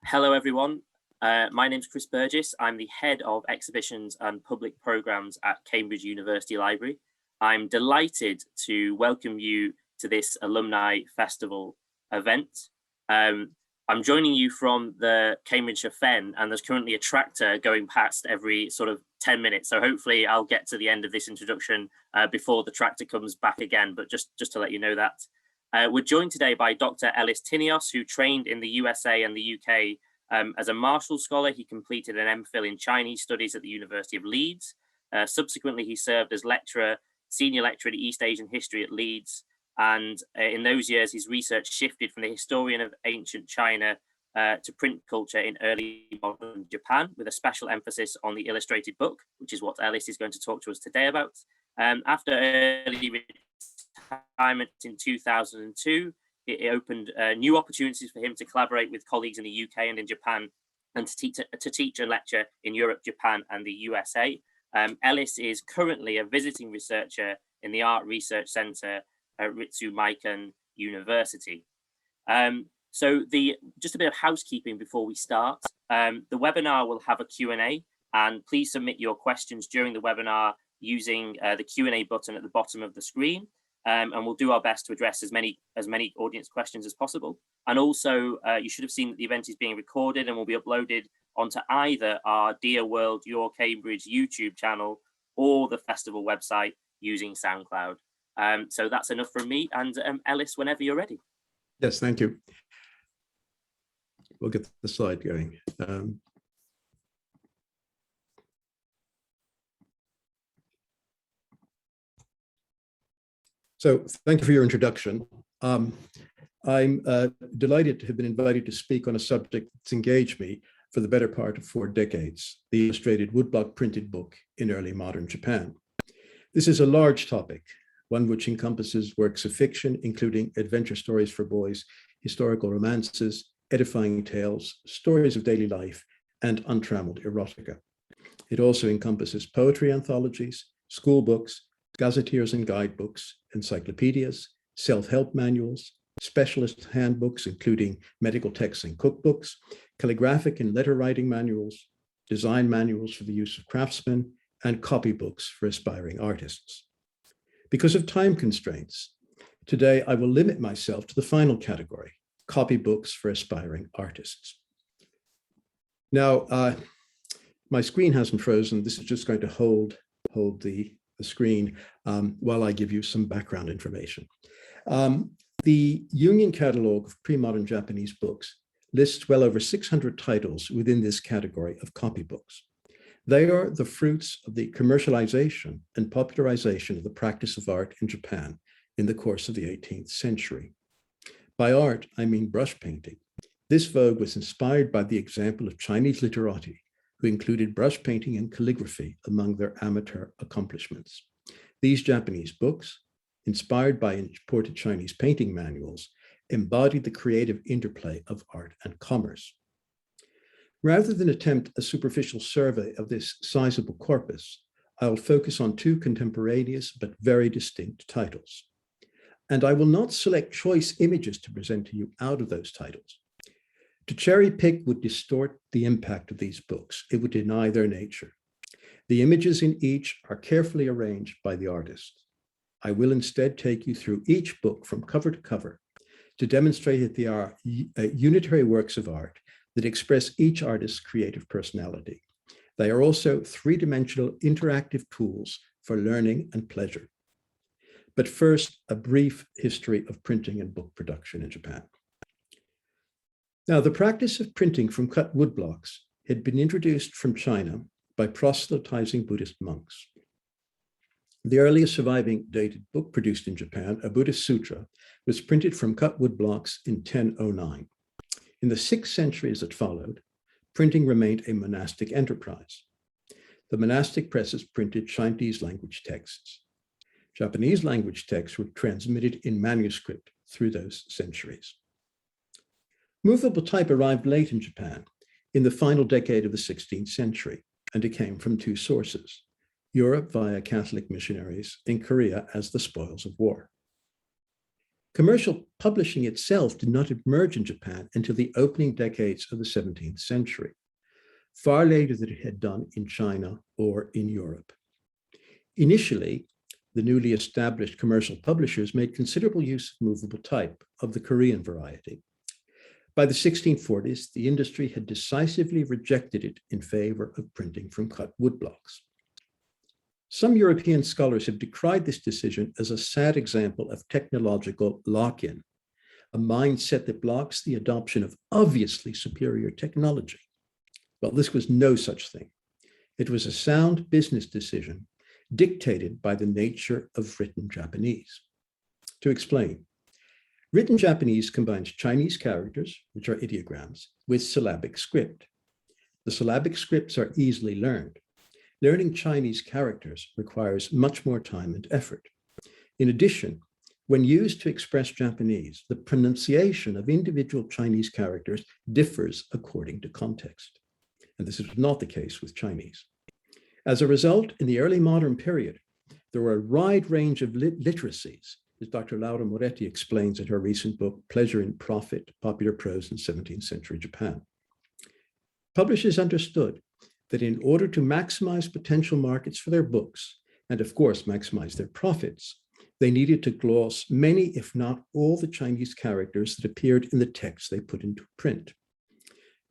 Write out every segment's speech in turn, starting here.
Hello, everyone. My name is Chris Burgess. I'm the head of exhibitions and public programs at Cambridge University Library. I'm delighted to welcome you to this Alumni Festival event. I'm joining you from the Cambridgeshire Fen, and there's currently a tractor going past every sort of 10 minutes. So hopefully I'll get to the end of this introduction before the tractor comes back again, but just to let you know that. We're joined today by Dr. Ellis Tinios, who trained in the USA and the UK as a Marshall Scholar. He completed an MPhil in Chinese Studies at the University of Leeds. Subsequently, he served as senior lecturer in East Asian History at Leeds. And in those years, his research shifted from the historian of ancient China to print culture in early modern Japan, with a special emphasis on the illustrated book, which is what Ellis is going to talk to us today about. After early retirement in 2002, it opened new opportunities for him to collaborate with colleagues in the UK and in Japan, and to teach and lecture in Europe, Japan, and the USA. Ellis is currently a visiting researcher in the Art Research Centre at Ritsumeikan University. So just a bit of housekeeping before we start. The webinar will have a Q&A, and please submit your questions during the webinar using the Q&A button at the bottom of the screen. And we'll do our best to address as many audience questions as possible. And also, you should have seen that the event is being recorded and will be uploaded onto either our Dear World, Your Cambridge YouTube channel or the festival website using SoundCloud. So that's enough from me. And Ellis, whenever you're ready. Yes, thank you. We'll get the slide going. So thank you for your introduction. I'm delighted to have been invited to speak on a subject that's engaged me for the better part of 4 decades, the illustrated woodblock printed book in early modern Japan. This is a large topic, one which encompasses works of fiction, including adventure stories for boys, historical romances, edifying tales, stories of daily life, and untrammeled erotica. It also encompasses poetry anthologies, school books, gazetteers and guidebooks, encyclopedias, self-help manuals, specialist handbooks, including medical texts and cookbooks, calligraphic and letter writing manuals, design manuals for the use of craftsmen, and copybooks for aspiring artists. Because of time constraints, today I will limit myself to the final category, copybooks for aspiring artists. Now, my screen hasn't frozen. This is just going to hold the screen while I give you some background information. The Union Catalogue of Pre-Modern Japanese Books lists well over 600 titles within this category of copybooks. They are the fruits of the commercialization and popularization of the practice of art in Japan in the course of the 18th century. By art, I mean brush painting. This vogue was inspired by the example of Chinese literati, who included brush painting and calligraphy among their amateur accomplishments. These Japanese books, inspired by imported Chinese painting manuals, embodied the creative interplay of art and commerce. Rather than attempt a superficial survey of this sizable corpus, I will focus on 2 contemporaneous but very distinct titles. And I will not select choice images to present to you out of those titles. To cherry pick would distort the impact of these books. It would deny their nature. The images in each are carefully arranged by the artist. I will instead take you through each book from cover to cover to demonstrate that they are unitary works of art that express each artist's creative personality. They are also 3-dimensional interactive tools for learning and pleasure. But first, a brief history of printing and book production in Japan. Now, the practice of printing from cut woodblocks had been introduced from China by proselytizing Buddhist monks. The earliest surviving dated book produced in Japan, a Buddhist sutra, was printed from cut woodblocks in 1009. In the 6 centuries that followed, printing remained a monastic enterprise. The monastic presses printed Chinese language texts. Japanese language texts were transmitted in manuscript through those centuries. Movable type arrived late in Japan, in the final decade of the 16th century, and it came from 2 sources: Europe via Catholic missionaries, and Korea as the spoils of war. Commercial publishing itself did not emerge in Japan until the opening decades of the 17th century, far later than it had done in China or in Europe. Initially, the newly established commercial publishers made considerable use of movable type of the Korean variety. By the 1640s, the industry had decisively rejected it in favor of printing from cut woodblocks. Some European scholars have decried this decision as a sad example of technological lock-in, a mindset that blocks the adoption of obviously superior technology. Well, this was no such thing. It was a sound business decision dictated by the nature of written Japanese. To explain, written Japanese combines Chinese characters, which are ideograms, with syllabic script. The syllabic scripts are easily learned. Learning Chinese characters requires much more time and effort. In addition, when used to express Japanese, the pronunciation of individual Chinese characters differs according to context. And this is not the case with Chinese. As a result, in the early modern period, there were a wide range of literacies, as Dr. Laura Moretti explains in her recent book, Pleasure in Profit, Popular Prose in 17th Century Japan. Publishers understood that in order to maximize potential markets for their books, and of course, maximize their profits, they needed to gloss many, if not all, the Chinese characters that appeared in the text they put into print.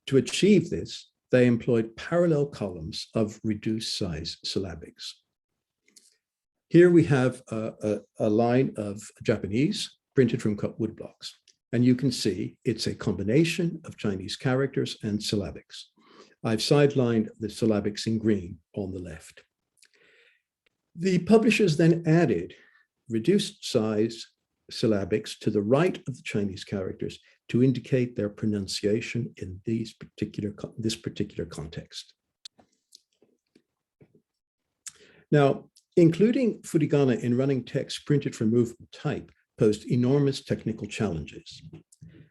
To achieve this, they employed parallel columns of reduced size syllabics. Here we have a line of Japanese printed from cut wood blocks, and you can see it's a combination of Chinese characters and syllabics. I've sidelined the syllabics in green on the left. The publishers then added reduced size syllabics to the right of the Chinese characters to indicate their pronunciation in this particular context. Now, including furigana in running text printed from movable type posed enormous technical challenges.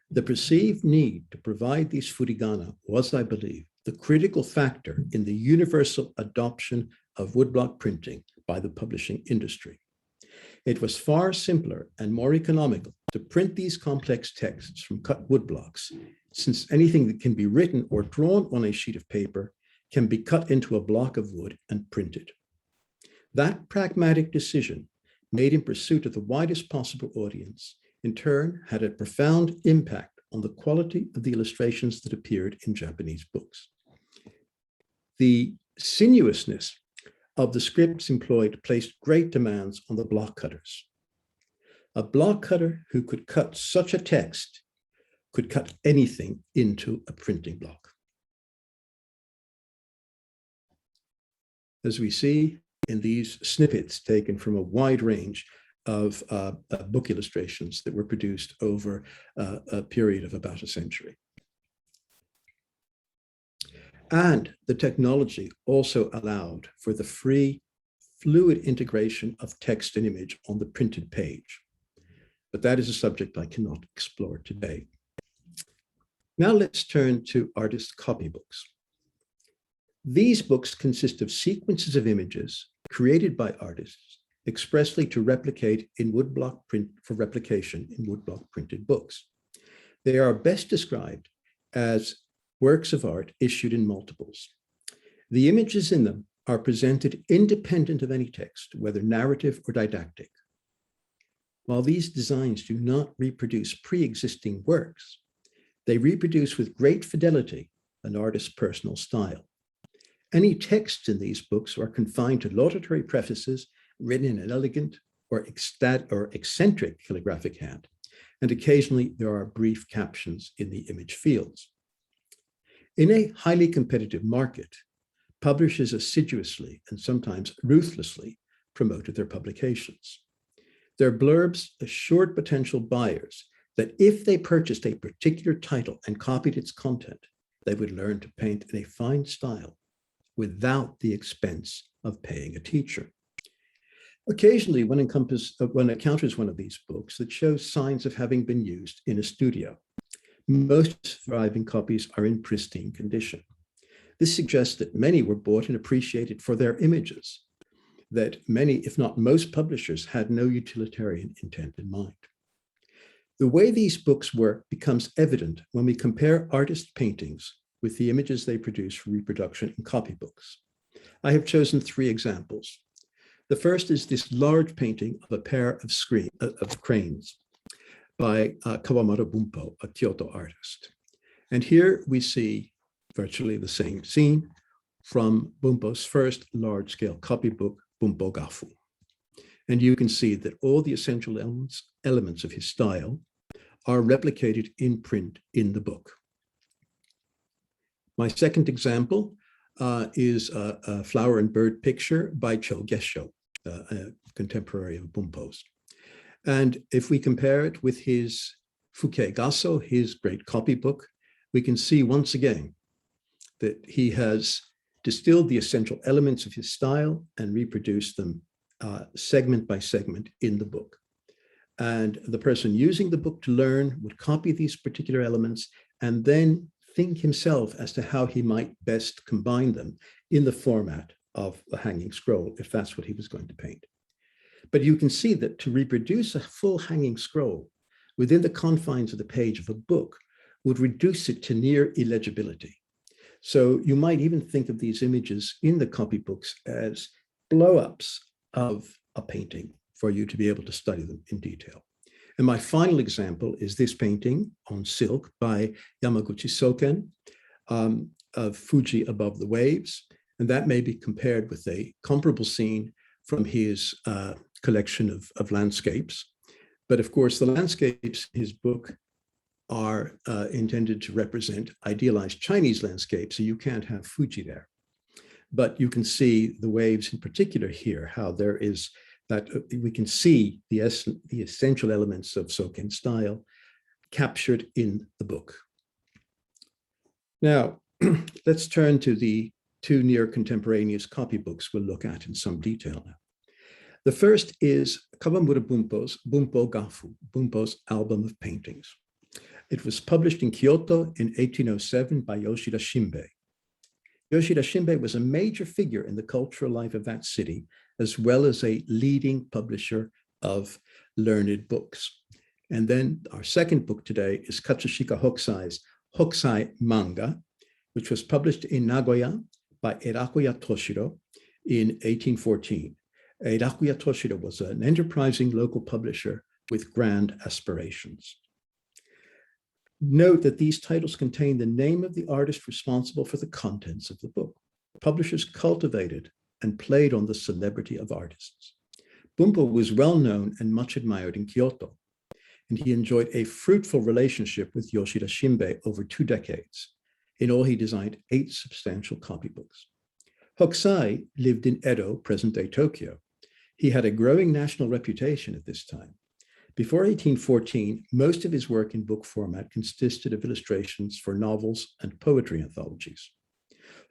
The perceived need to provide these furigana was, I believe, the critical factor in the universal adoption of woodblock printing by the publishing industry. It was far simpler and more economical to print these complex texts from cut woodblocks, since anything that can be written or drawn on a sheet of paper can be cut into a block of wood and printed. That pragmatic decision, made in pursuit of the widest possible audience, in turn had a profound impact on the quality of the illustrations that appeared in Japanese books. The sinuousness of the scripts employed placed great demands on the block cutters. A block cutter who could cut such a text could cut anything into a printing block. As we see in these snippets taken from a wide range of book illustrations that were produced over a period of about a century. And the technology also allowed for the free, fluid integration of text and image on the printed page. But that is a subject I cannot explore today. Now let's turn to artist copybooks. These books consist of sequences of images created by artists expressly to replicate in woodblock print for replication in woodblock printed books. They are best described as works of art issued in multiples. The images in them are presented independent of any text, whether narrative or didactic. While these designs do not reproduce pre-existing works, they reproduce with great fidelity an artist's personal style. Any texts in these books are confined to laudatory prefaces written in an elegant or eccentric calligraphic hand, and occasionally there are brief captions in the image fields. In a highly competitive market, publishers assiduously and sometimes ruthlessly promoted their publications. Their blurbs assured potential buyers that if they purchased a particular title and copied its content, they would learn to paint in a fine style without the expense of paying a teacher. Occasionally, one encounters one of these books that shows signs of having been used in a studio. Most surviving copies are in pristine condition. This suggests that many were bought and appreciated for their images, that many, if not most publishers, had no utilitarian intent in mind. The way these books work becomes evident when we compare artist paintings with the images they produce for reproduction in copybooks. I have chosen 3 examples. The first is this large painting of a pair of cranes by Kawamoto Bunpo, a Kyoto artist. And here we see virtually the same scene from Bunpo's first large-scale copybook, Bogafu. And you can see that all the essential elements of his style are replicated in print in the book. My second example is a flower and bird picture by Cho Gesho, a contemporary of Bunpo's. And if we compare it with his Fuke Gasso, his great copybook, we can see once again that he has distilled the essential elements of his style and reproduced them segment by segment in the book. And the person using the book to learn would copy these particular elements and then think himself as to how he might best combine them in the format of the hanging scroll, if that's what he was going to paint. But you can see that to reproduce a full hanging scroll within the confines of the page of a book would reduce it to near illegibility. So you might even think of these images in the copybooks as blow-ups of a painting for you to be able to study them in detail. And my final example is this painting on silk by Yamaguchi Soken of Fuji Above the Waves. And that may be compared with a comparable scene from his collection of landscapes. But of course, the landscapes in his book are intended to represent idealized Chinese landscapes, so you can't have Fuji there. But you can see the waves in particular here, how there is that we can see the essential elements of Soken style captured in the book. Now, let's turn to the 2 near contemporaneous copybooks we'll look at in some detail now. The first is Kawamura Bunpo's Bogafu, Bunpo's album of paintings. It was published in Kyoto in 1807 by Yoshida Shinbei. Yoshida Shinbei was a major figure in the cultural life of that city, as well as a leading publisher of learned books. And then our second book today is Katsushika Huxai's Huxai manga, which was published in Nagoya by Erakuya Toshiro in 1814. Erakuya Toshiro was an enterprising local publisher with grand aspirations. Note that these titles contain the name of the artist responsible for the contents of the book. Publishers cultivated and played on the celebrity of artists. Bunpo was well known and much admired in Kyoto, and he enjoyed a fruitful relationship with Yoshida Shinbei over 2 decades. In all, he designed 8 substantial copybooks. Hokusai lived in Edo, present-day Tokyo. He had a growing national reputation at this time. Before 1814, most of his work in book format consisted of illustrations for novels and poetry anthologies.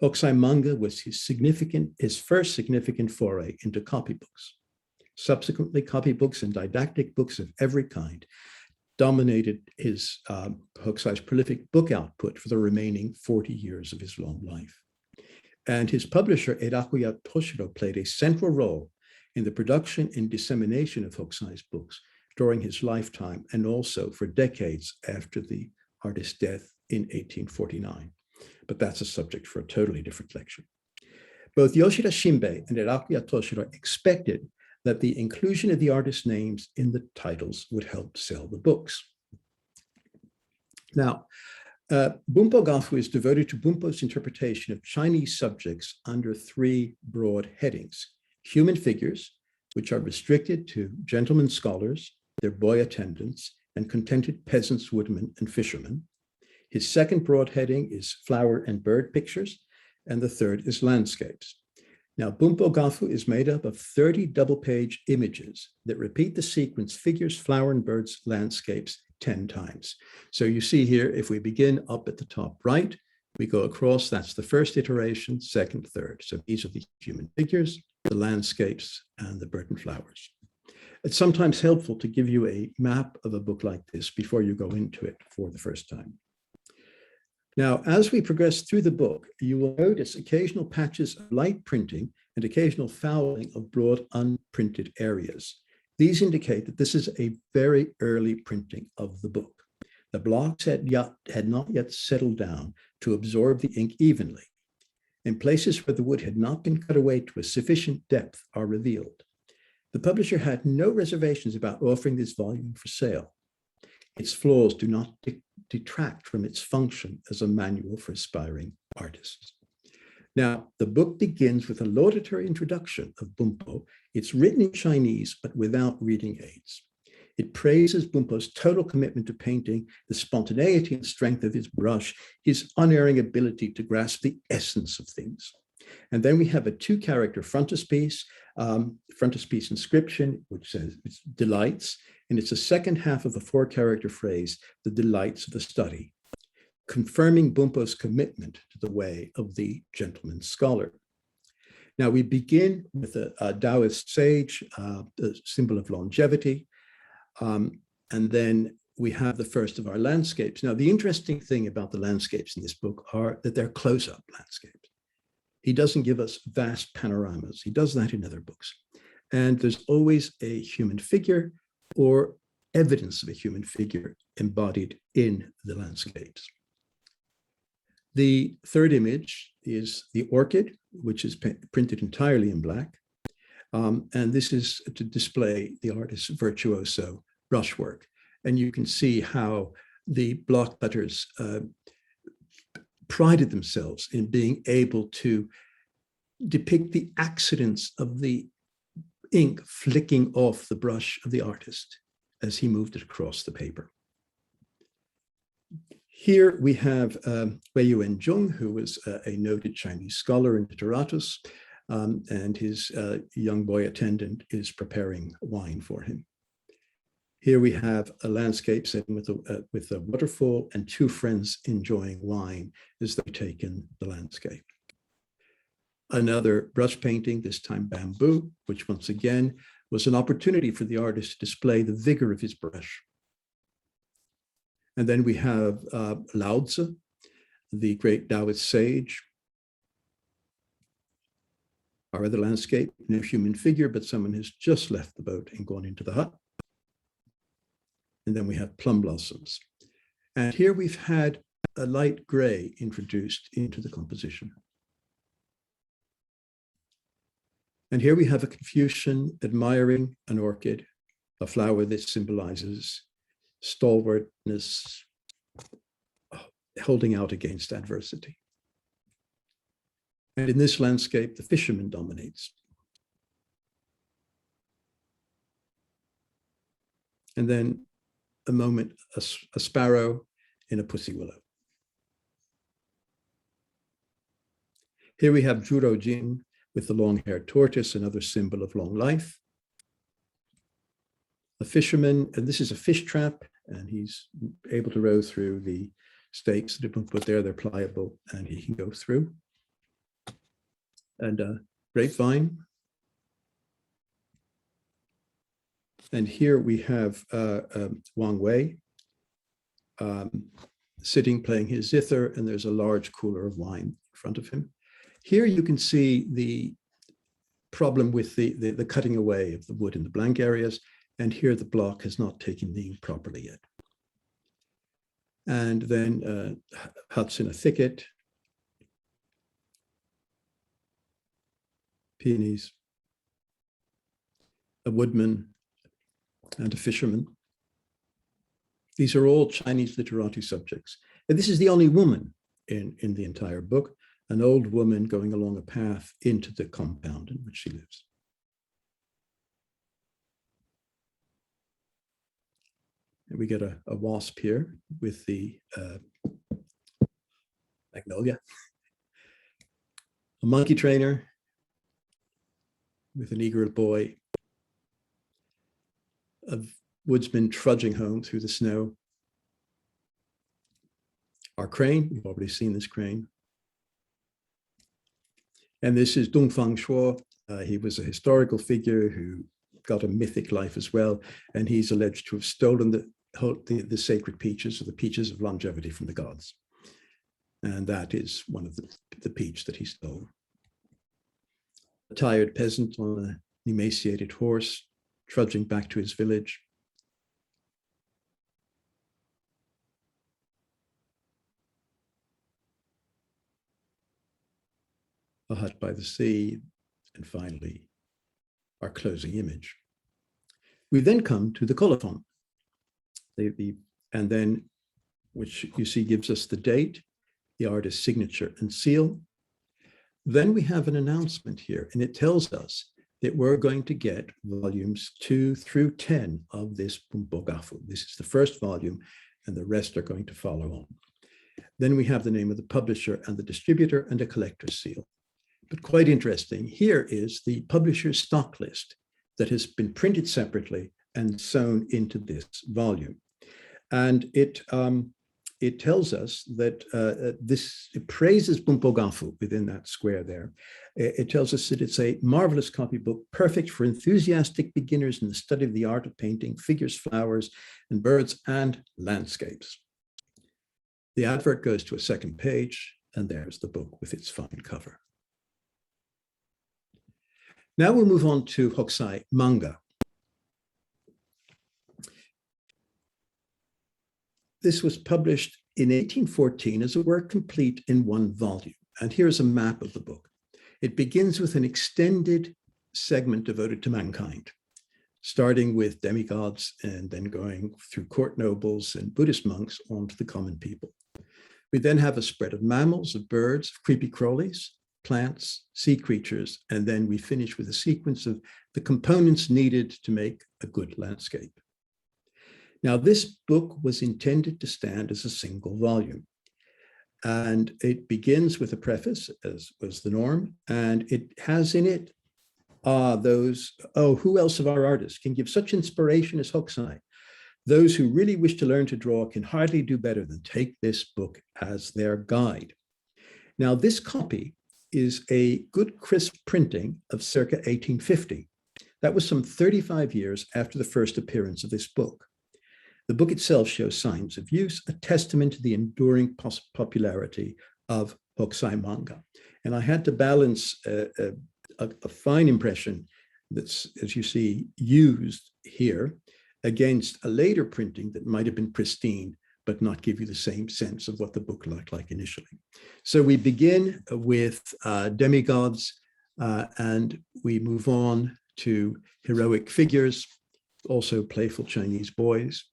Hokusai manga was his first significant foray into copybooks. Subsequently, copybooks and didactic books of every kind dominated his Hokusai's prolific book output for the remaining 40 years of his long life. And his publisher, Erakuya Toshiro, played a central role in the production and dissemination of Hokusai's books during his lifetime and also for decades after the artist's death in 1849. But that's a subject for a totally different lecture. Both Yoshida Shinbei and Erakuya Toshiro expected that the inclusion of the artist's names in the titles would help sell the books. Now, Bunpo Gafu is devoted to Bunpo's interpretation of Chinese subjects under 3 broad headings: human figures, which are restricted to gentlemen scholars, their boy attendants, and contented peasants, woodmen, and fishermen. His second broad heading is flower and bird pictures, and the third is landscapes. Now, Bunpo Gafu is made up of 30 double-page images that repeat the sequence figures, flower and birds, landscapes 10 times. So you see here, if we begin up at the top right, we go across, that's the first iteration, second, third. So these are the human figures, the landscapes, and the bird and flowers. It's sometimes helpful to give you a map of a book like this before you go into it for the first time. Now, as we progress through the book, you will notice occasional patches of light printing and occasional fouling of broad unprinted areas. These indicate that this is a very early printing of the book. The blocks had not yet settled down to absorb the ink evenly, and places where the wood had not been cut away to a sufficient depth are revealed. The publisher had no reservations about offering this volume for sale. Its flaws do not detract from its function as a manual for aspiring artists. Now, the book begins with a laudatory introduction of Bumpo. It's written in Chinese, but without reading aids. It praises Bumpo's total commitment to painting, the spontaneity and strength of his brush, his unerring ability to grasp the essence of things. And then we have a two-character frontispiece inscription, which says it's delights, and it's the second half of a four-character phrase, the delights of the study, confirming Bumpo's commitment to the way of the gentleman scholar. Now we begin with a Taoist sage, the symbol of longevity, and then we have the first of our landscapes. Now, the interesting thing about the landscapes in this book are that they're close-up landscapes. He doesn't give us vast panoramas. He does that in other books. And there's always a human figure or evidence of a human figure embodied in the landscapes. The third image is the Orchid, which is printed entirely in black. And this is to display the artist's virtuoso brushwork. And you can see how the Blockcutters prided themselves in being able to depict the accidents of the ink flicking off the brush of the artist as he moved it across the paper. Here we have Wei Yuanzhong, who was a noted Chinese scholar and literatus, and his young boy attendant is preparing wine for him. Here we have a landscape set with a waterfall and two friends enjoying wine as they take in the landscape. Another brush painting, this time bamboo, which once again was an opportunity for the artist to display the vigor of his brush. And then we have Lao Tzu, the great Taoist sage. Our other landscape, no human figure, but someone has just left the boat and gone into the hut. And then we have plum blossoms. And here we've had a light gray introduced into the composition. And here we have a Confucian admiring an orchid, a flower that symbolizes stalwartness, holding out against adversity. And in this landscape, the fisherman dominates. And then a moment, a sparrow in a pussy willow. Here we have Zhuro Jin with the long-haired tortoise, another symbol of long life. A fisherman, and this is a fish trap, and he's able to row through the stakes that have been put there. They're pliable, and he can go through. And a grapevine. And here we have Wang Wei sitting, playing his zither, and there's a large cooler of wine in front of him. Here you can see the problem with the cutting away of the wood in the blank areas, and here the block has not taken the ink properly yet. And then huts in a thicket, peonies, a woodman, and a fisherman. These are all Chinese literati subjects. And this is the only woman in the entire book, an old woman going along a path into the compound in which she lives. And we get a wasp here with the magnolia. A monkey trainer with an eager boy. A woodsman trudging home through the snow. Our crane, you've already seen this crane. And this is Dongfang Shuo. He was a historical figure who got a mythic life as well. And he's alleged to have stolen the sacred peaches, or the peaches of longevity, from the gods. And that is one of the peach that he stole. A tired peasant on an emaciated horse, trudging back to his village. A hut by the sea, and finally, our closing image. We then come to the colophon, and then, which you see gives us the date, the artist's signature and seal. Then we have an announcement here, and it tells us that we're going to get volumes 2 through 10 of this Bogafu. This is the first volume, and the rest are going to follow on. Then we have the name of the publisher and the distributor and a collector's seal. But quite interesting, here is the publisher's stock list that has been printed separately and sewn into this volume. And it tells us that it praises Bogafu within that square there. It tells us that it's a marvelous copybook, perfect for enthusiastic beginners in the study of the art of painting figures, flowers, and birds, and landscapes. The advert goes to a second page, and there's the book with its fine cover. Now we'll move on to Huxai manga. This was published in 1814 as a work complete in one volume. And here's a map of the book. It begins with an extended segment devoted to mankind, starting with demigods and then going through court nobles and Buddhist monks on to the common people. We then have a spread of mammals, of birds, of creepy crawlies, plants, sea creatures, and then we finish with a sequence of the components needed to make a good landscape. Now, this book was intended to stand as a single volume, and it begins with a preface, as was the norm, and it has in it who else of our artists can give such inspiration as Huxai? Those who really wish to learn to draw can hardly do better than take this book as their guide. Now, this copy is a good crisp printing of circa 1850. That was some 35 years after the first appearance of this book. The book itself shows signs of use, a testament to the enduring popularity of Hokusai manga. And I had to balance a fine impression that's, as you see, used here against a later printing that might have been pristine, but not give you the same sense of what the book looked like initially. So we begin with demigods, and we move on to heroic figures, also playful Chinese boys.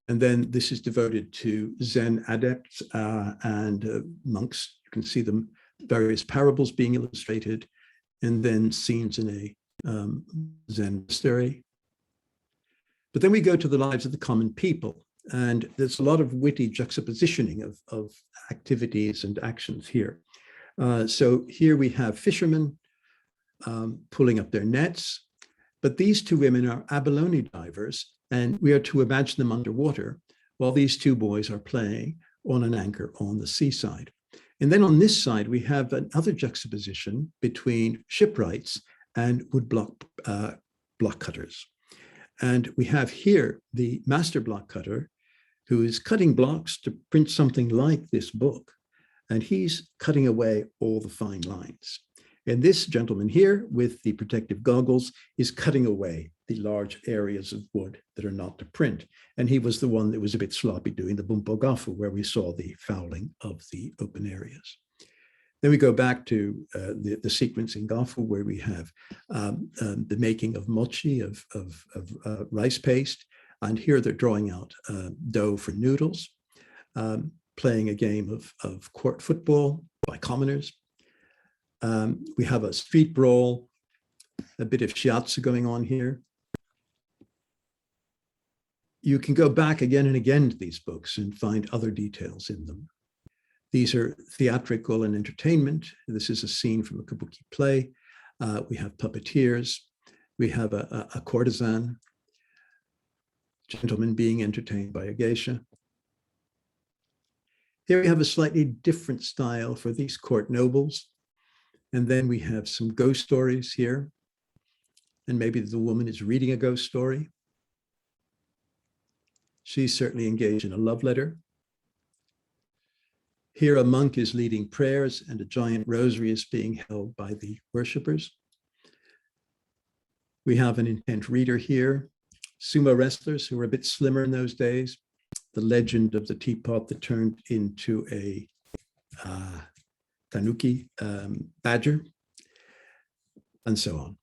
And then this is devoted to Zen adepts and monks. You can see them, various parables being illustrated, and then scenes in a Zen monastery. But then we go to the lives of the common people, and there's a lot of witty juxtapositioning of activities and actions here. So here we have fishermen pulling up their nets, but these two women are abalone divers, and we are to imagine them underwater while these two boys are playing on an anchor on the seaside. And then on this side, we have another juxtaposition between shipwrights and block cutters. And we have here the master block cutter who is cutting blocks to print something like this book. And he's cutting away all the fine lines. And this gentleman here with the protective goggles is cutting away the large areas of wood that are not to print. And he was the one that was a bit sloppy doing the Bogafu, where we saw the fouling of the open areas. Then we go back to the sequence in Gafu, where we have the making of mochi, of rice paste. And here they're drawing out dough for noodles, playing a game of court football by commoners. We have a street brawl, a bit of shiatsu going on here. You can go back again and again to these books and find other details in them. These are theatrical and entertainment. This is a scene from a kabuki play. We have puppeteers. We have a courtesan, gentleman being entertained by a geisha. Here we have a slightly different style for these court nobles. And then we have some ghost stories here. And maybe the woman is reading a ghost story. She's certainly engaged in a love letter. Here a monk is leading prayers and a giant rosary is being held by the worshippers. We have an intent reader here, sumo wrestlers who were a bit slimmer in those days, the legend of the teapot that turned into a tanuki badger, and so on.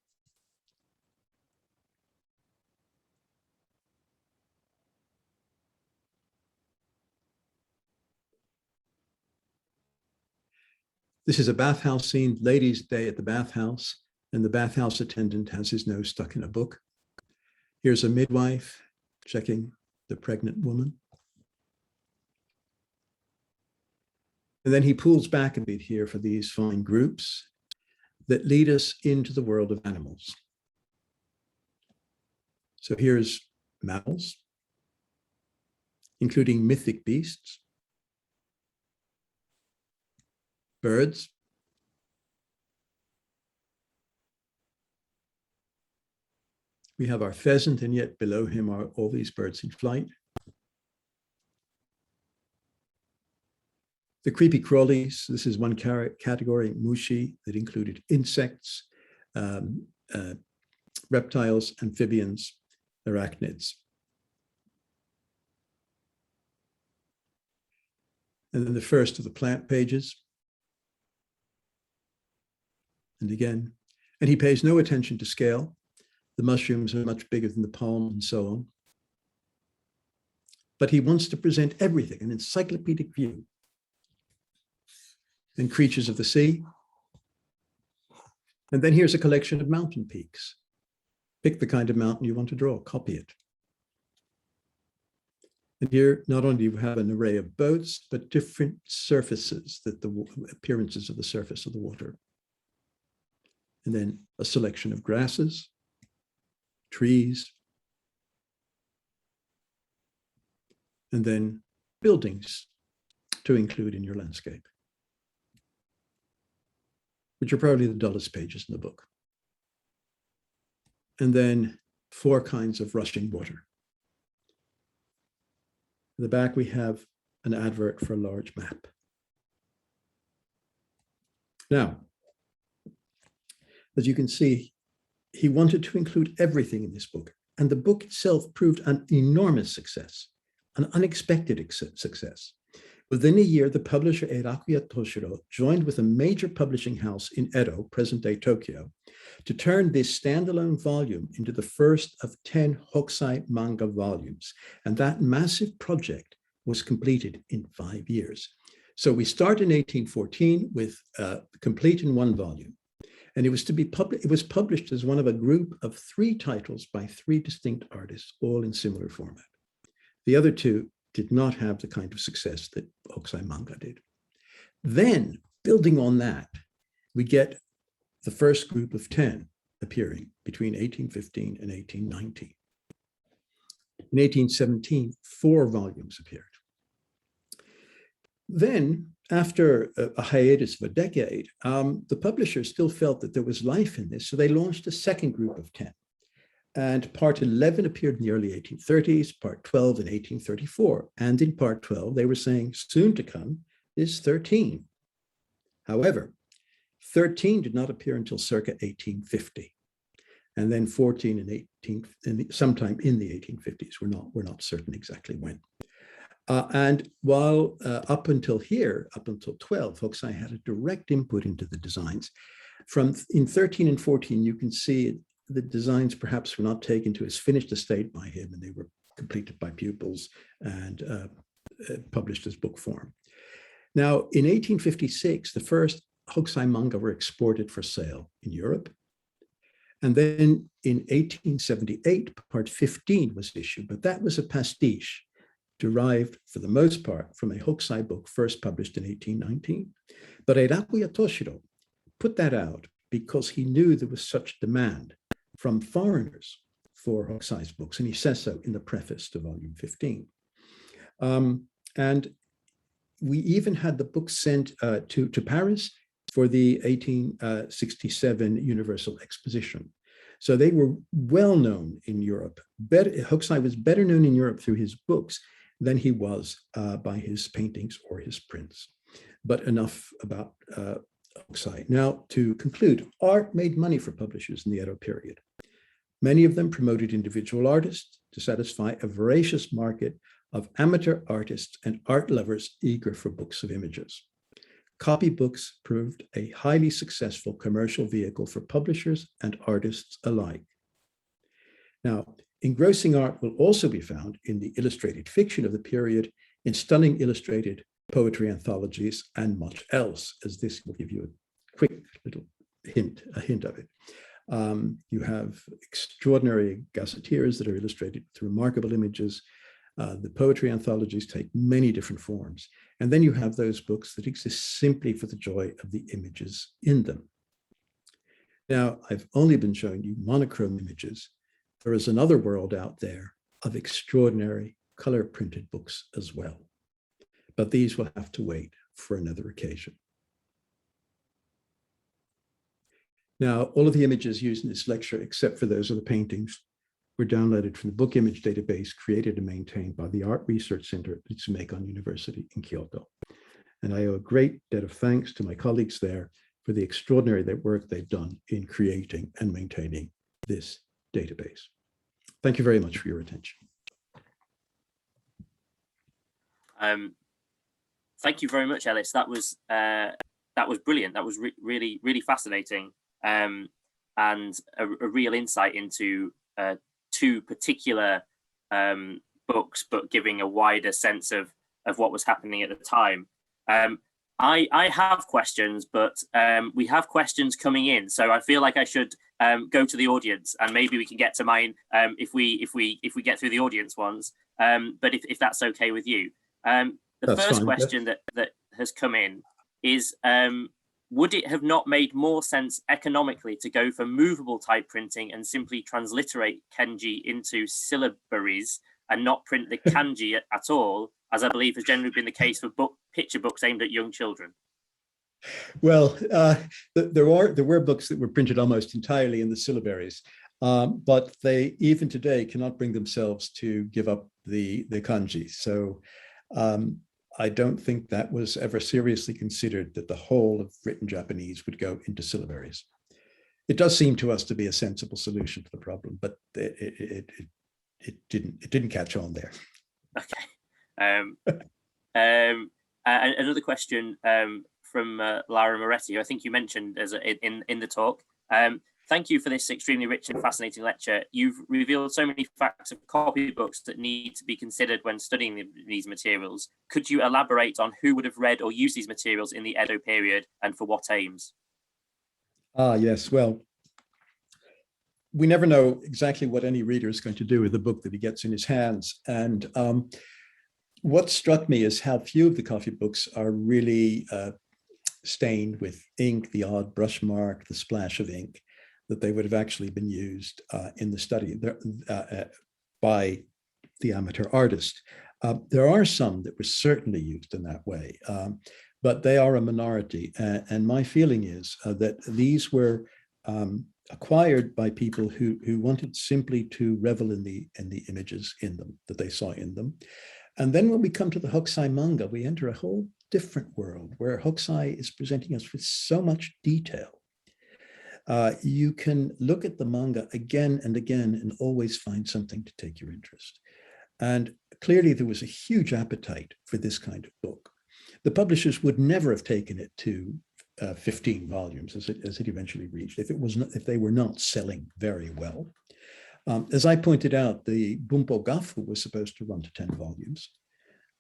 This is a bathhouse scene, ladies' day at the bathhouse, and the bathhouse attendant has his nose stuck in a book. Here's a midwife checking the pregnant woman. And then he pulls back a bit here for these fine groups that lead us into the world of animals. So here's mammals, including mythic beasts, birds, we have our pheasant, and yet below him are all these birds in flight. The creepy crawlies, this is one category, mushi, that included insects, reptiles, amphibians, arachnids. And then the first of the plant pages. And again, and he pays no attention to scale. The mushrooms are much bigger than the palm and so on. But he wants to present everything, an encyclopedic view. And creatures of the sea. And then here's a collection of mountain peaks. Pick the kind of mountain you want to draw, copy it. And here, not only do you have an array of boats, but different surfaces, that the appearances of the surface of the water. And then a selection of grasses, trees, and then buildings to include in your landscape, which are probably the dullest pages in the book. And then 4 kinds of rushing water. In the back, we have an advert for a large map. Now, as you can see, he wanted to include everything in this book, and the book itself proved an enormous success, an unexpected success. Within a year, the publisher Eirakuya Toshiro joined with a major publishing house in Edo, present-day Tokyo, to turn this standalone volume into the first of 10 Hokusai manga volumes. And that massive project was completed in 5 years. So we start in 1814 with complete in 1 volume. And it was to be published. It was published as one of a group of 3 titles by 3 distinct artists, all in similar format. The other 2 did not have the kind of success that Hokusai manga did. Then, building on that, we get the first group of 10 appearing between 1815 and 1819. In 1817, 4 volumes appeared. Then, after a hiatus of a decade, the publisher still felt that there was life in this, so they launched a second group of 10. And part 11 appeared in the early 1830s, part 12 in 1834. And in part 12, they were saying soon to come is 13. However, 13 did not appear until circa 1850. And then 14 and 18, sometime in the 1850s. We're not certain exactly when. And while up until here, up until 12, Hokusai had a direct input into the designs. In 13 and 14, you can see the designs perhaps were not taken to as finished a state by him, and they were completed by pupils and published as book form. Now, in 1856, the first Hokusai manga were exported for sale in Europe. And then in 1878, part 15 was issued, but that was a pastiche derived for the most part from a Hokusai book first published in 1819. But Eirakuya Toshiro put that out because he knew there was such demand from foreigners for Hokusai's books, and he says so in the preface to volume 15. And we even had the book sent to Paris for the 1867 Universal Exposition. So they were well known in Europe. Hokusai was better known in Europe through his books than he was by his paintings or his prints. But enough about Hokusai. Now, to conclude, art made money for publishers in the Edo period. Many of them promoted individual artists to satisfy a voracious market of amateur artists and art lovers eager for books of images. Copybooks proved a highly successful commercial vehicle for publishers and artists alike. Now, engrossing art will also be found in the illustrated fiction of the period, in stunning illustrated poetry anthologies, and much else, as this will give you a quick little hint of it. You have extraordinary gazetteers that are illustrated with remarkable images. The poetry anthologies take many different forms. And then you have those books that exist simply for the joy of the images in them. Now, I've only been showing you monochrome images. There is another world out there of extraordinary color printed books as well. But these will have to wait for another occasion. Now, all of the images used in this lecture, except for those of the paintings, were downloaded from the book image database created and maintained by the Art Research Center at Ritsumeikan University in Kyoto. And I owe a great debt of thanks to my colleagues there for the extraordinary work they've done in creating and maintaining this database. Thank you very much for your attention. Thank you very much, Ellis. That was brilliant. That was really fascinating, and a real insight into two particular books, but giving a wider sense of what was happening at the time. I have questions, but we have questions coming in, so I feel like I should go to the audience, and maybe we can get to mine if we get through the audience ones. But if that's okay with you. The That's first fine, question that has come in is, would it have not made more sense economically to go for movable type printing and simply transliterate kanji into syllabaries and not print the kanji at all, as I believe has generally been the case for picture books aimed at young children? Well, there were books that were printed almost entirely in the syllabaries, but they even today cannot bring themselves to give up the kanji. So I don't think that was ever seriously considered, that the whole of written Japanese would go into syllabaries. It does seem to us to be a sensible solution to the problem, but it didn't catch on there. Okay. Another question from Lara Moretti, who I think you mentioned in the talk. Thank you for this extremely rich and fascinating lecture. You've revealed so many facts of copybooks that need to be considered when studying these materials. Could you elaborate on who would have read or used these materials in the Edo period and for what aims? Yes, well, we never know exactly what any reader is going to do with the book that he gets in his hands. And what struck me is how few of the copybooks are really stained with ink, the odd brush mark, the splash of ink, that they would have actually been used in the study by the amateur artist. There are some that were certainly used in that way, but they are a minority. And my feeling is that these were acquired by people who wanted simply to revel in the images in them, that they saw in them. And then when we come to the Huxai manga, we enter a whole different world where Huxai is presenting us with so much detail. You can look at the manga again and again and always find something to take your interest. And clearly there was a huge appetite for this kind of book. The publishers would never have taken it to 15 volumes as it eventually reached if they were not selling very well. As I pointed out, the Bogafu was supposed to run to 10 volumes,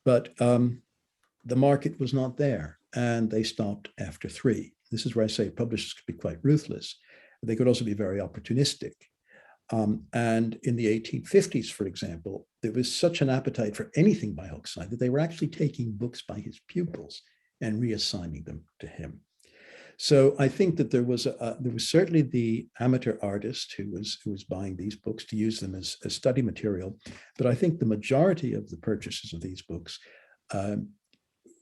but the market was not there, and they stopped after 3. This is where I say publishers could be quite ruthless. They could also be very opportunistic. And in the 1850s, for example, there was such an appetite for anything by Hokusai that they were actually taking books by his pupils and reassigning them to him. So I think that there was certainly the amateur artist who was buying these books to use them as study material, but I think the majority of the purchasers of these books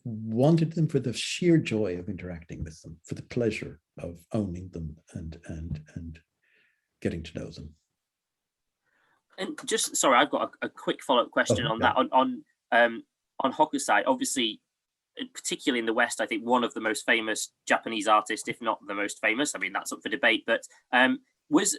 wanted them for the sheer joy of interacting with them, for the pleasure of owning them and getting to know them. And just sorry, I've got a quick follow-up question on that on Hokusai. Obviously, particularly in the West, I think one of the most famous Japanese artists, if not the most famous. I mean, that's up for debate. But was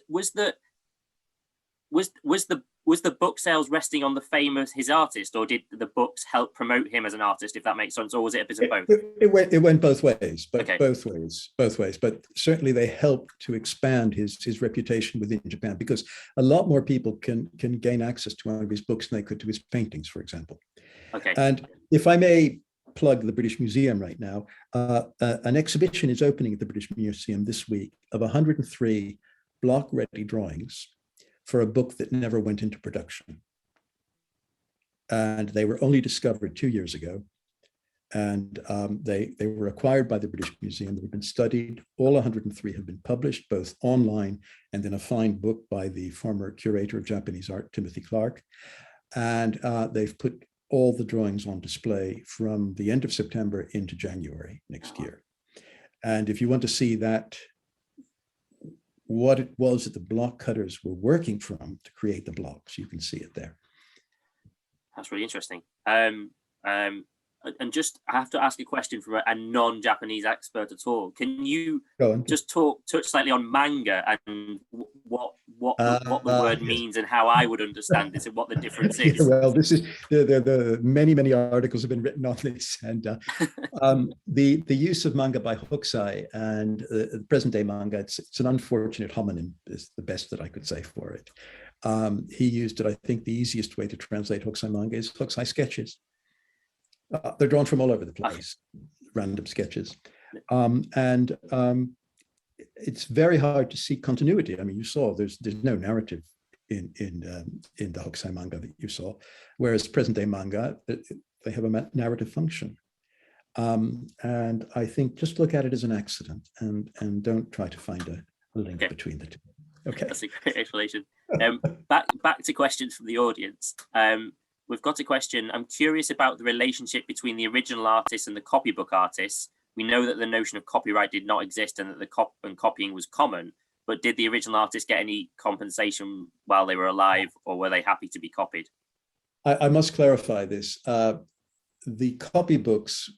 was the book sales resting on the fame of his artist, or did the books help promote him as an artist, if that makes sense, or was it a bit of both? It went both ways, but Okay. both ways. But certainly they helped to expand his reputation within Japan, because a lot more people can gain access to one of his books than they could to his paintings, for example. Okay. And if I may plug the British Museum right now, an exhibition is opening at the British Museum this week of 103 block-ready drawings for a book that never went into production. And they were only discovered 2 years ago. And they were acquired by the British Museum. They've been studied. All 103 have been published, both online and in a fine book by the former curator of Japanese art, Timothy Clark. And they've put all the drawings on display from the end of September into January next year. And if you want to see that, what it was that the Blockcutters were working from to create the blocks, you can see it there. That's really interesting. And just, I have to ask a question from a non-Japanese expert at all. Can you just touch slightly on manga and what the word means and how I would understand this and what the difference is? Well, this is the many articles have been written on this, and the use of manga by Huxai and the present day manga, it's an unfortunate homonym is the best that I could say for it. He used it. I think the easiest way to translate Huxai manga is Huxai sketches. They're drawn from all over the place, random sketches. It's very hard to see continuity. I mean, you saw there's no narrative in the Hokusai manga that you saw, whereas present day manga, they have a narrative function. And I think just look at it as an accident and don't try to find a link between the two. Okay. That's a great explanation. Back to questions from the audience. We've got a question. I'm curious about the relationship between the original artists and the copybook artists. We know that the notion of copyright did not exist and that the copying was common, but did the original artists get any compensation while they were alive, or were they happy to be copied? I must clarify this. The copybooks,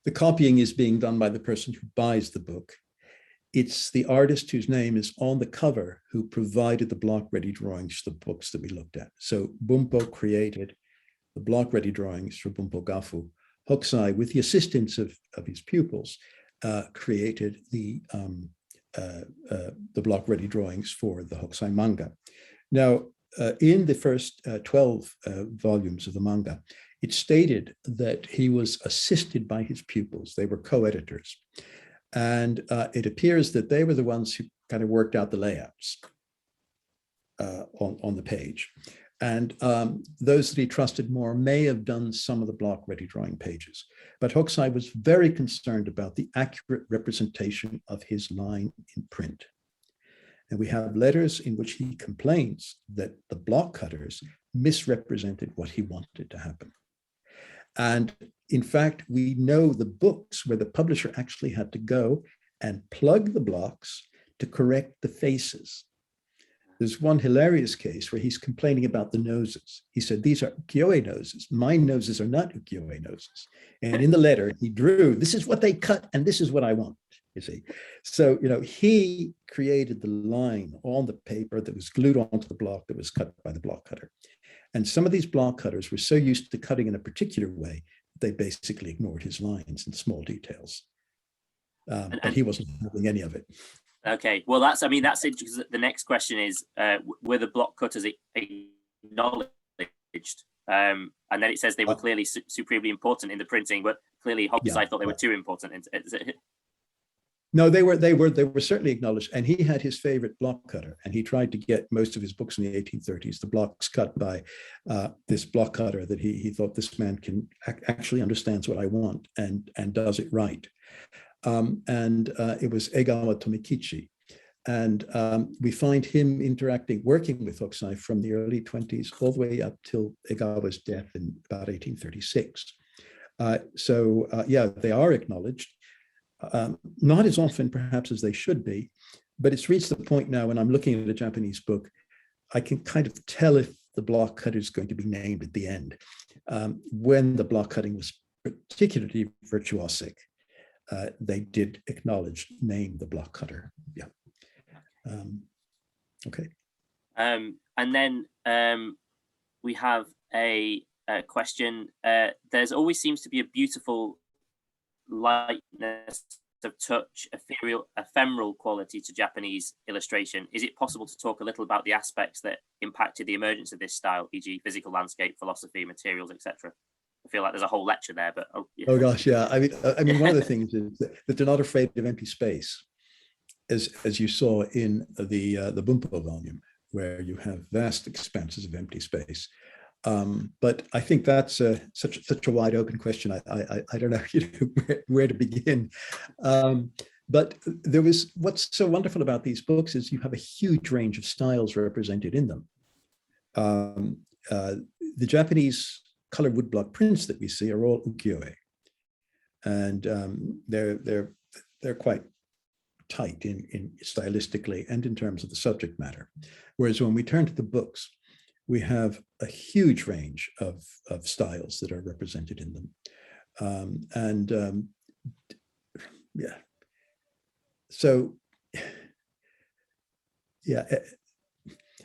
the copying is being done by the person who buys the book. It's the artist whose name is on the cover who provided the block-ready drawings to the books that we looked at. So Bumpo created the block-ready drawings for Bogafu. Huxai, with the assistance of his pupils, created the block-ready drawings for the Huxai manga. Now, in the first 12 volumes of the manga, it stated that he was assisted by his pupils. They were co-editors. And it appears that they were the ones who kind of worked out the layouts on the page. And those that he trusted more may have done some of the block-ready drawing pages. But Hokusai was very concerned about the accurate representation of his line in print. And we have letters in which he complains that the Blockcutters misrepresented what he wanted to happen. And in fact, we know the books where the publisher actually had to go and plug the blocks to correct the faces. There's one hilarious case where he's complaining about the noses. He said, these are ukiyo-e noses. My noses are not ukiyo-e noses. And in the letter, he drew, this is what they cut and this is what I want, you see. So, he created the line on the paper that was glued onto the block that was cut by the block cutter. And some of these block cutters were so used to cutting in a particular way, they basically ignored his lines and small details. But he wasn't having any of it. Okay, well, that's interesting, because the next question is, were the block cutters acknowledged? And then it says they were clearly supremely important in the printing, but clearly Hokusai thought they were too important. No, they were certainly acknowledged, and he had his favorite block cutter, and he tried to get most of his books in the 1830s, the blocks cut by this block cutter that he thought, this man can actually understands what I want and does it right. It was Egawa Tomikichi. And we find him working with Hokusai from the early 20s all the way up till Egawa's death in about 1836. They are acknowledged. Not as often perhaps as they should be, but it's reached the point now when I'm looking at a Japanese book, I can kind of tell if the block cutter is going to be named at the end. When the block cutting was particularly virtuosic, they did name the block cutter. Yeah. Okay. And And then we have a question. There's always seems to be a beautiful lightness of touch, ephemeral quality to Japanese illustration. Is it possible to talk a little about the aspects that impacted the emergence of this style, e.g. physical landscape, philosophy, materials, etc.? I feel like there's a whole lecture there, but yeah. Oh gosh, yeah. I mean, one of the things is that they're not afraid of empty space, as you saw in the Bunpo volume, where you have vast expanses of empty space. But I think that's such a wide open question. I don't know, where to begin. But there was, what's so wonderful about these books is you have a huge range of styles represented in them. The Japanese colored woodblock prints that we see are all ukiyo-e, and they're quite tight in stylistically and in terms of the subject matter. Whereas when we turn to the books, we have a huge range of styles that are represented in them. Yeah. So, yeah,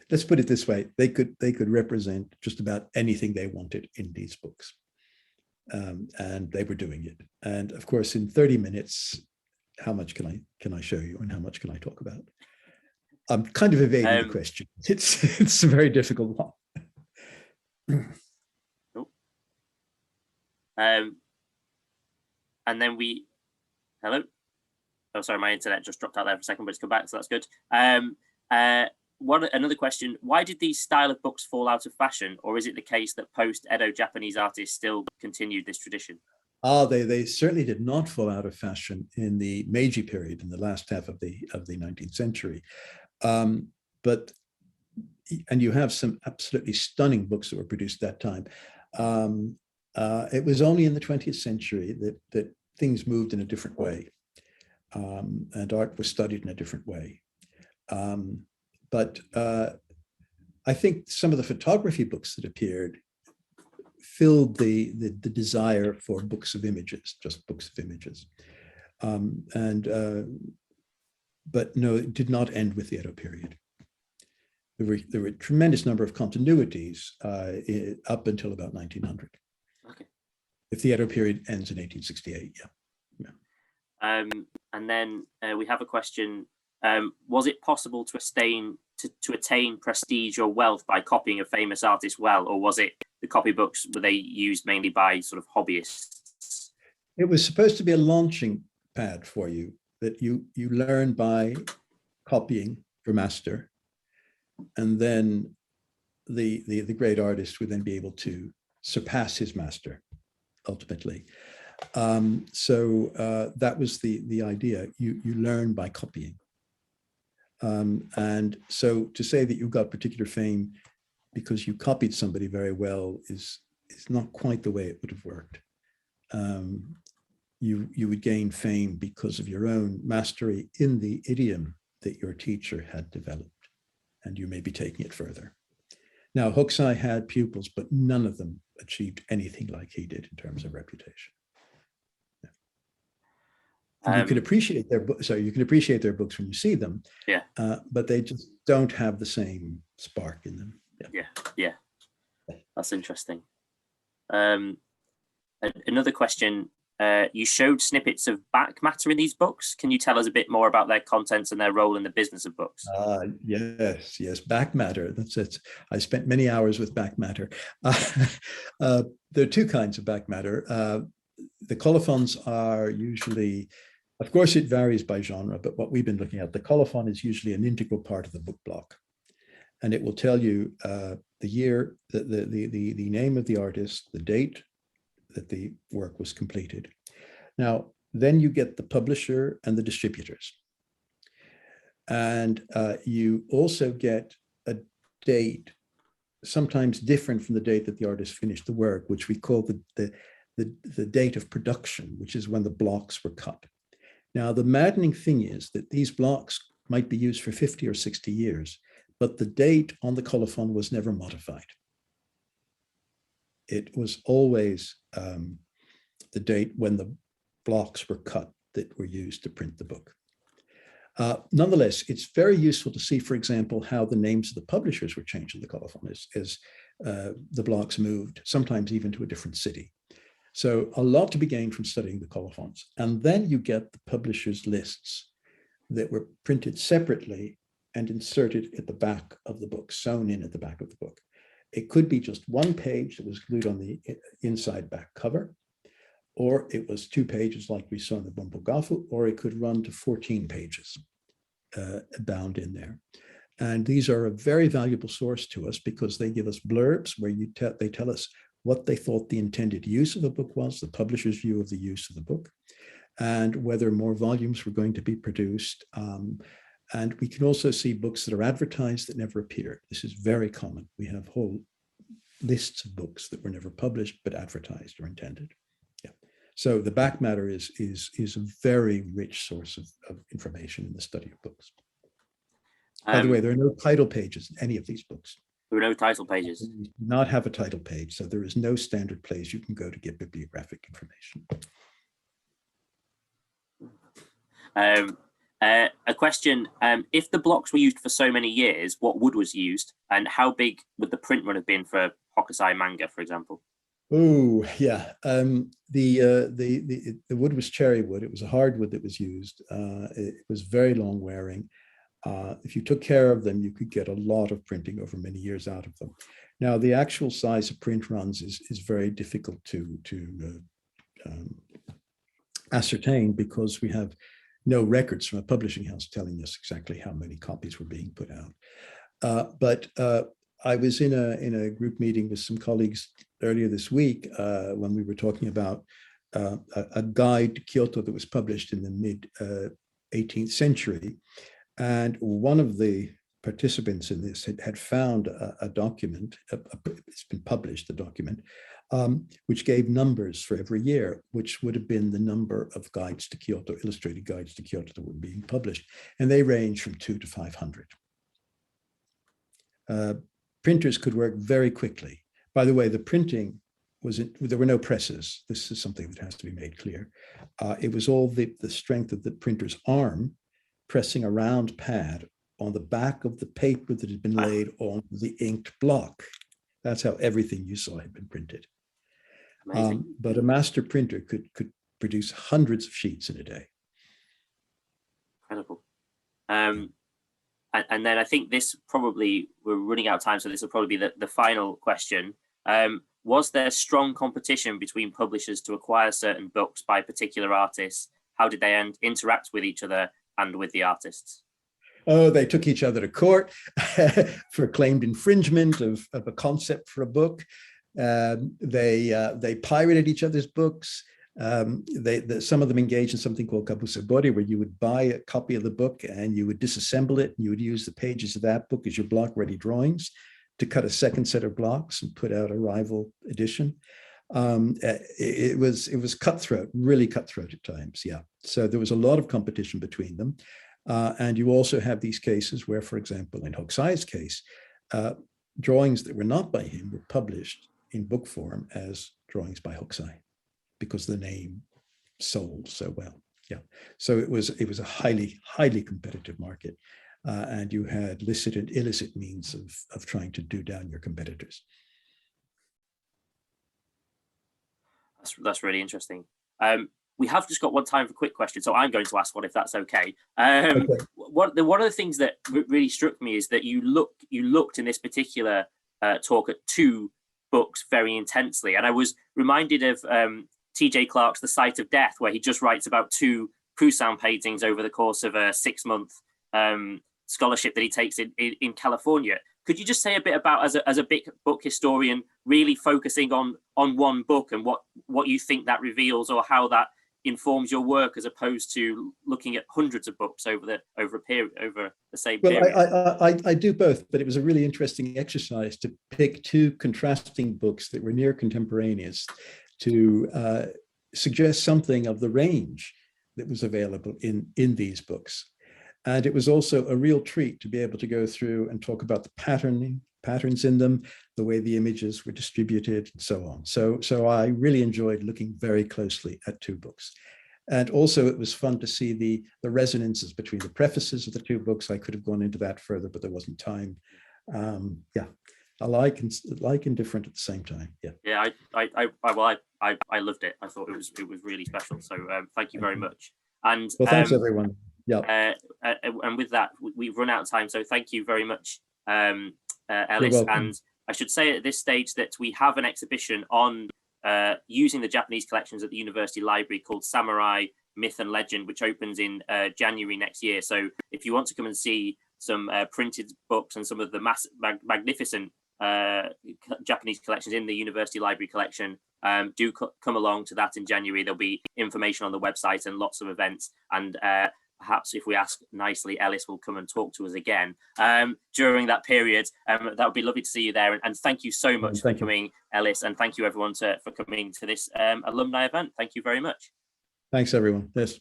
let's put it this way. They could represent just about anything they wanted in these books. And they were doing it. And of course, in 30 minutes, how much can I show you and how much can I talk about? I'm kind of evading the question. It's a very difficult one. And then hello. Oh, sorry, my internet just dropped out there for a second, but it's come back, so that's good. Another question: why did these style of books fall out of fashion, or is it the case that post-Edo Japanese artists still continued this tradition? They certainly did not fall out of fashion in the Meiji period, in the last half of the 19th century. And you have some absolutely stunning books that were produced at that time. It was only in the 20th century that things moved in a different way, and art was studied in a different way. But I think some of the photography books that appeared filled the desire for books of images, just books of images. But no, it did not end with the Edo period. There were a tremendous number of continuities up until about 1900. Okay. If the Edo period ends in 1868, yeah. And then we have a question. Was it possible to attain prestige or wealth by copying a famous artist well, or was it the copybooks, were they used mainly by sort of hobbyists? It was supposed to be a launching pad for you, that you learn by copying your master, and then the great artist would then be able to surpass his master ultimately. So that was the idea. You learn by copying. And so to say that you got particular fame because you copied somebody very well is not quite the way it would have worked. You would gain fame because of your own mastery in the idiom that your teacher had developed, and you may be taking it further. Now, Huxai had pupils, but none of them achieved anything like he did in terms of reputation. You can appreciate their books. So you can appreciate their books when you see them. Yeah. But they just don't have the same spark in them. Yeah. That's interesting. Another question. You showed snippets of Backmatter in these books. Can you tell us a bit more about their contents and their role in the business of books? Yes. Backmatter. That's it. I spent many hours with Backmatter. There are two kinds of Backmatter. The colophons are usually, of course, it varies by genre, but what we've been looking at, the colophon is usually an integral part of the book block. And it will tell you the year, the name of the artist, the date that the work was completed. Now, then you get the publisher and the distributors. And you also get a date, sometimes different from the date that the artist finished the work, which we call the date of production, which is when the blocks were cut. Now, the maddening thing is that these blocks might be used for 50 or 60 years, but the date on the colophon was never modified. It was always the date when the blocks were cut that were used to print the book. Nonetheless, it's very useful to see, for example, how the names of the publishers were changed in the colophon as the blocks moved, sometimes even to a different city. So a lot to be gained from studying the colophons. And then you get the publishers' lists that were printed separately and inserted at the back of the book, sewn in at the back of the book. It could be just one page that was glued on the inside back cover, or it was 2 pages like we saw in the Bogafu, or it could run to 14 pages bound in there. And these are a very valuable source to us because they give us blurbs where they tell us what they thought the intended use of the book was, the publisher's view of the use of the book, and whether more volumes were going to be produced. And we can also see books that are advertised that never appeared. This is very common. We have whole lists of books that were never published but advertised or intended. Yeah. So the Backmatter is a very rich source of information in the study of books. By the way, there are no title pages in any of these books. There are no title pages. We do not have a title page, so there is no standard place you can go to get bibliographic information. A question, if the blocks were used for so many years, what wood was used and how big would the print run have been for Hokusai manga, for example? Oh, yeah. The wood was cherry wood. It was a hardwood that was used. It was very long wearing. If you took care of them, you could get a lot of printing over many years out of them. Now, the actual size of print runs is very difficult to ascertain because we have no records from a publishing house telling us exactly how many copies were being put out. But I was in a group meeting with some colleagues earlier this week when we were talking about a guide to Kyoto that was published in the mid 18th century. And one of the participants in this had found a document, it's been published, the document, which gave numbers for every year, which would have been the number of guides to Kyoto, illustrated guides to Kyoto that were being published. And they range from 2 to 500. Printers could work very quickly. By the way, the printing there were no presses. This is something that has to be made clear. It was all the strength of the printer's arm pressing a round pad on the back of the paper that had been laid on the inked block. That's how everything you saw had been printed. But a master printer could produce hundreds of sheets in a day. Incredible. And then I think this probably, we're running out of time, so this will probably be the final question. Was there strong competition between publishers to acquire certain books by particular artists? How did they interact with each other and with the artists? Oh, they took each other to court for claimed infringement of a concept for a book. They pirated each other's books. Some of them engaged in something called kabusabori, where you would buy a copy of the book and you would disassemble it, and you would use the pages of that book as your block-ready drawings to cut a second set of blocks and put out a rival edition. It was cutthroat, really cutthroat at times. Yeah. So there was a lot of competition between them. And you also have these cases where, for example, in Huxai's case, drawings that were not by him were published in book form as drawings by Huxai because the name sold so well. Yeah. So it was a highly, highly competitive market. And you had licit and illicit means of trying to do down your competitors. That's really interesting. We have just got one time for quick questions, so I'm going to ask one if that's okay. Okay. One of the things that really struck me is that you looked in this particular talk at 2 books very intensely, and I was reminded of T.J. Clarke's The Sight of Death, where he just writes about 2 Poussin paintings over the course of a 6-month scholarship that he takes in California. Could you just say a bit about, as a big book historian, really focusing on one book and what you think that reveals, or how that informs your work, as opposed to looking at hundreds of books over the same period? I do both, but it was a really interesting exercise to pick 2 contrasting books that were near contemporaneous to suggest something of the range that was available in these books. And it was also a real treat to be able to go through and talk about the patterns in them, the way the images were distributed, and so on. So I really enjoyed looking very closely at 2 books. And also it was fun to see the resonances between the prefaces of the two books. I could have gone into that further, but there wasn't time. Yeah, alike and different at the same time. Yeah. Yeah, I loved it. I thought it was really special. So thank you very much. And well, thanks everyone. Yeah. And with that, we've run out of time. So thank you very much, Ellis. And I should say at this stage that we have an exhibition on using the Japanese collections at the University Library called Samurai Myth and Legend, which opens in January next year. So if you want to come and see some printed books and some of the magnificent Japanese collections in the University Library collection, do come along to that in January. There'll be information on the website and lots of events, and perhaps if we ask nicely, Ellis will come and talk to us again during that period. That would be lovely to see you there, and thank you so much for coming, Ellis, and thank you everyone for coming to this alumni event. Thank you very much. Thanks everyone. Yes.